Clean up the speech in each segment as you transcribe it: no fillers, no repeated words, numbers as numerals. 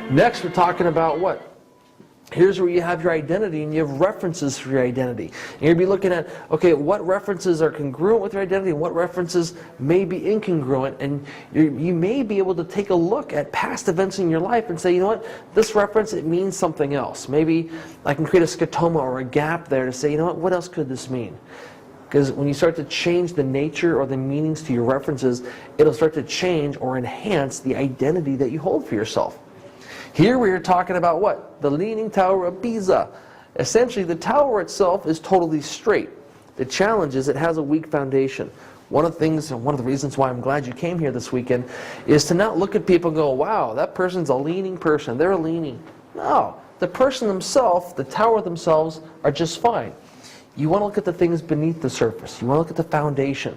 Next, we're talking about what? Here's where you have your identity and you have references for your identity. And you'll be looking at, okay, what references are congruent with your identity and what references may be incongruent. And you may be able to take a look at past events in your life and say, you know what, this reference, it means something else. Maybe I can create a scotoma or a gap there to say, you know what else could this mean? Because when you start to change the nature or the meanings to your references, it'll start to change or enhance the identity that you hold for yourself. Here we are talking about what? The Leaning Tower of Pisa. Essentially, the tower itself is totally straight. The challenge is it has a weak foundation. One of the things, and one of the reasons why I'm glad you came here this weekend, is to not look at people and go, wow, that person's a leaning person, they're leaning. No, the person themselves, the tower themselves, are just fine. You want to look at the things beneath the surface. You want to look at the foundation.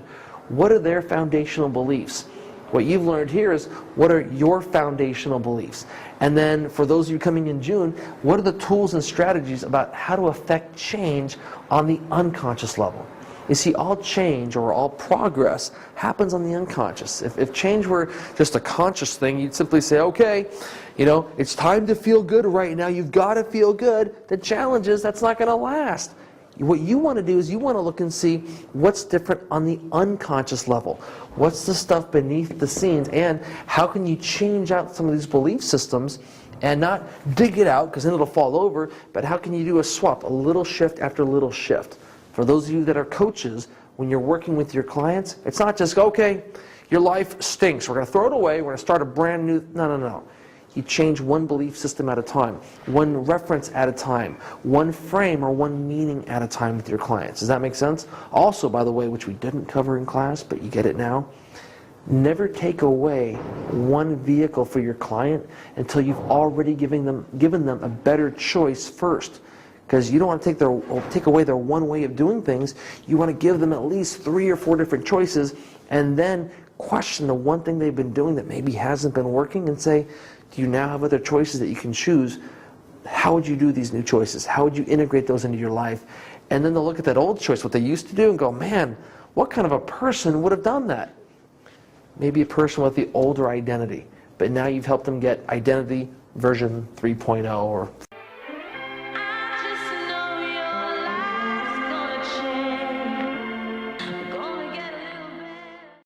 What are their foundational beliefs? What you've learned here is, what are your foundational beliefs? And then for those of you coming in June, what are the tools and strategies about how to affect change on the unconscious level? You see, all change or all progress happens on the unconscious. If change were just a conscious thing, you'd simply say, okay, you know, it's time to feel good right now. You've got to feel good. The challenge is that's not going to last. What you want to do is you want to look and see what's different on the unconscious level. What's the stuff beneath the scenes, and how can you change out some of these belief systems and not dig it out because then it'll fall over, but how can you do a swap, a little shift after little shift? For those of you that are coaches, when you're working with your clients, it's not just, okay, your life stinks, we're going to throw it away, we're going to start a brand new, no. You change one belief system at a time, one reference at a time, one frame or one meaning at a time with your clients. Does that make sense? Also, by the way, which we didn't cover in class, but you get it now, never take away one vehicle for your client until you've already given them a better choice first. Because you don't want to take away their one way of doing things. You want to give them at least 3 or 4 different choices, and then question the one thing they've been doing that maybe hasn't been working and say, do you now have other choices that you can choose? How would you do these new choices? How would you integrate those into your life? And then they'll look at that old choice, what they used to do, and go, man, what kind of a person would have done that? Maybe a person with the older identity, but now you've helped them get identity version 3.0 or